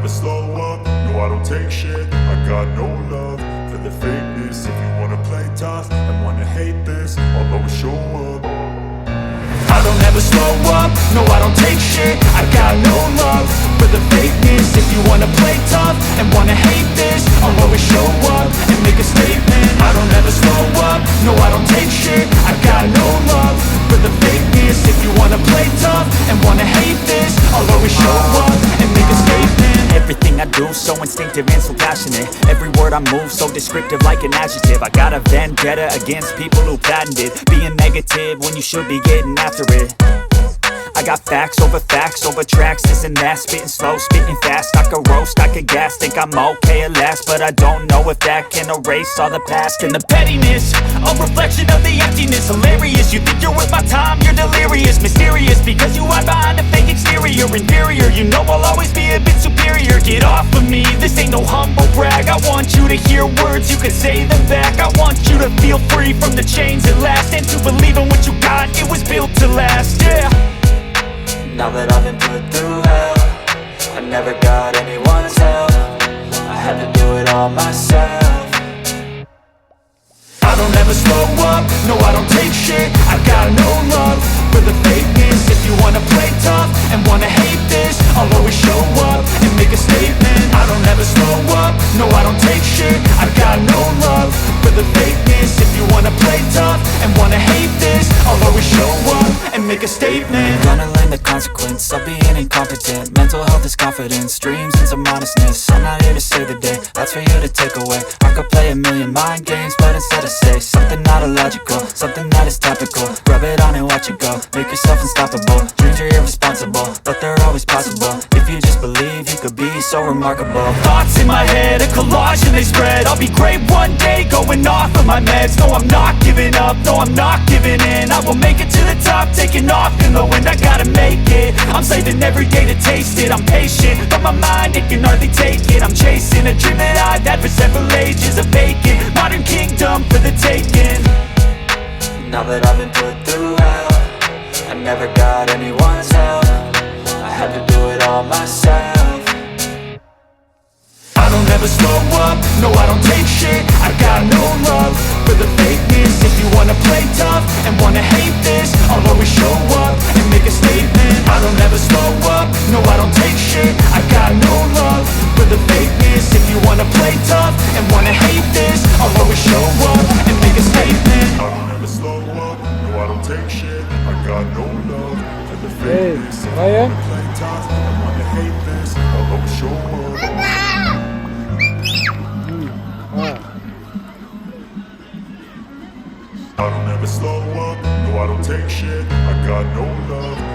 never slow up, no I don't take shit. I got no love for the fakeness. If you wanna play tough and wanna hate this, I'll always show up. I don't ever slow up, no I don't take shit. I got no love for the fakeness. If you wanna play tough and wanna hate this, I'll always show up and make a statement. I don't ever slow up, no I don't take shit. I got no love for the fakeness. If you wanna play tough and wanna hate this, I'll always show up and make a statement. Everything I do so instinctive and so passionate. Every word I move so descriptive like an adjective. I got a vendetta against people who patented being negative when you should be getting after it. I got facts over tracks, this and that. Spitting slow, spitting fast. I could roast, I could gas. Think I'm okay at last, but I don't know if that can erase all the past. And the pettiness, a reflection of the emptiness. Hilarious, you think you're worth my time, you're delirious. Mysterious, because you hide behind a fake exterior. Inferior, you know I'll always be a bit superior. Get off of me, this ain't no humble brag. I want you to hear words, you can say them back. I want you to feel free from the chains at last, and to believe in what you got, it was built to last, yeah. Now that I've been put through hell, I never got anyone's help. I had to do it all myself. I don't ever slow up, no I don't take shit. I got no love for the fakeness. If you wanna play tough and wanna hate this, I'll always show up and make a statement. I don't ever slow up, no I don't take shit. I got no love for the fakeness. If you wanna play tough and wanna hate this, I'll always show up and make a statement. Gonna learn the consequence of being incompetent. Mental health is confidence, dreams and some honestness. I'm not here to save the day, that's for you to take away. I could play a million mind games, but instead I say something not illogical, something that is topical. Rub it on and watch it go, make yourself unstoppable. Dreams are irresponsible, but they're always possible. If you just believe, you could be so remarkable. Thoughts in my head, a collage and they spread. I'll be great one day, going off of my meds. No, I'm not giving up, no, I'm not giving in. I will make it to the top, taking off in the wind. I gotta make it, I'm saving every day to taste it. I'm patient, but my mind, it can hardly take it. I'm chasing a dream that I've had for several ages. A vacant, modern kingdom for the taking. Now that I've been put through hell, I never got anyone's help. I had to do it all myself. I don't ever slow up, no I don't take shit. I got no love for the fakeness. If you wanna play tough and wanna hate this, I'll always show up and make a statement. I don't ever slow up, no I don't take shit. I got no love for the fakeness. If you wanna play tough and wanna hate this, I'll always show up and make a statement. I don't ever slow up, no I don't take shit. I got no love for the fakeness. If you wanna play tough and wanna hate this, I'll always show up. I don't ever slow up, no I don't take shit. I got no love